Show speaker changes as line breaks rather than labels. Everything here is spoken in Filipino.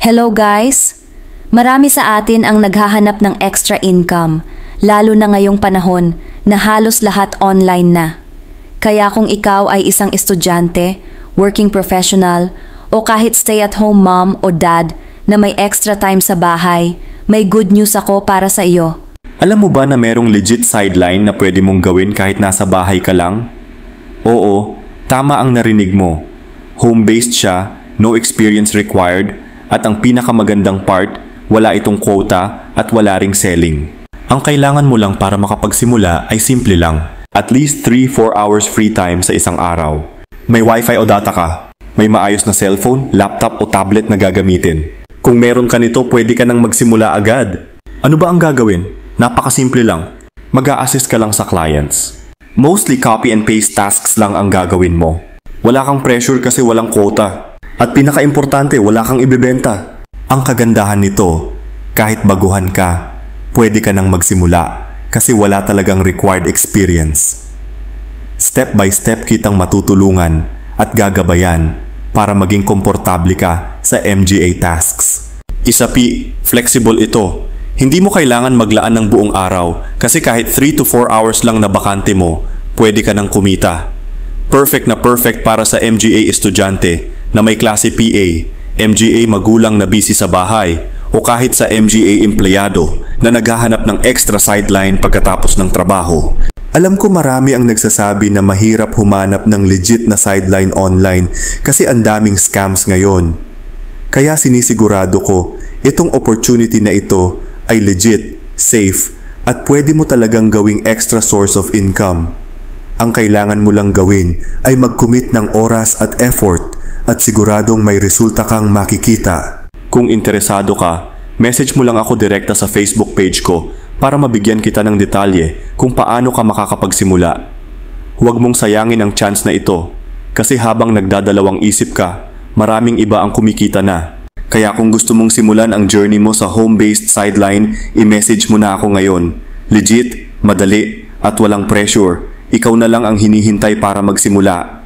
Hello guys! Marami sa atin ang naghahanap ng extra income, lalo na ngayong panahon na halos lahat online na. Kaya kung ikaw ay isang estudyante, working professional, o kahit stay-at-home mom o dad na may extra time sa bahay, may good news ako para sa iyo.
Alam mo ba na merong legit sideline na pwede mong gawin kahit nasa bahay ka lang? Oo, tama ang narinig mo. Home-based siya, no experience required, at ang pinakamagandang part, wala itong quota at wala ring selling. Ang kailangan mo lang para makapagsimula ay simple lang. At least 3-4 hours free time sa isang araw. May wifi o data ka. May maayos na cellphone, laptop o tablet na gagamitin. Kung meron ka nito, pwede ka nang magsimula agad. Ano ba ang gagawin? Napakasimple lang. Mag-a-assist ka lang sa clients. Mostly copy and paste tasks lang ang gagawin mo. Wala kang pressure kasi walang quota. At pinaka-importante, wala kang ibebenta. Ang kagandahan nito, kahit baguhan ka, pwede ka nang magsimula kasi wala talagang required experience. Step by step kitang matutulungan at gagabayan para maging komportable ka sa MGA tasks. Isapi, flexible ito. Hindi mo kailangan maglaan ng buong araw kasi kahit 3 to 4 hours lang na bakante mo, pwede ka nang kumita. Perfect na perfect para sa MGA estudyante na may klase PA, MGA magulang na busy sa bahay, o kahit sa MGA empleyado na naghahanap ng extra sideline pagkatapos ng trabaho. Alam ko marami ang nagsasabi na mahirap humanap ng legit na sideline online kasi ang daming scams ngayon. Kaya sinisigurado ko, itong opportunity na ito ay legit, safe, at pwede mo talagang gawing extra source of income. Ang kailangan mo lang gawin ay mag-commit ng oras at effort at siguradong may resulta kang makikita. Kung interesado ka, message mo lang ako direkta sa Facebook page ko para mabigyan kita ng detalye kung paano ka makakapagsimula. Huwag mong sayangin ang chance na ito kasi habang nagdadalawang isip ka, maraming iba ang kumikita na. Kaya kung gusto mong simulan ang journey mo sa home-based sideline, i-message mo na ako ngayon. Legit, madali, at walang pressure. Ikaw na lang ang hinihintay para magsimula.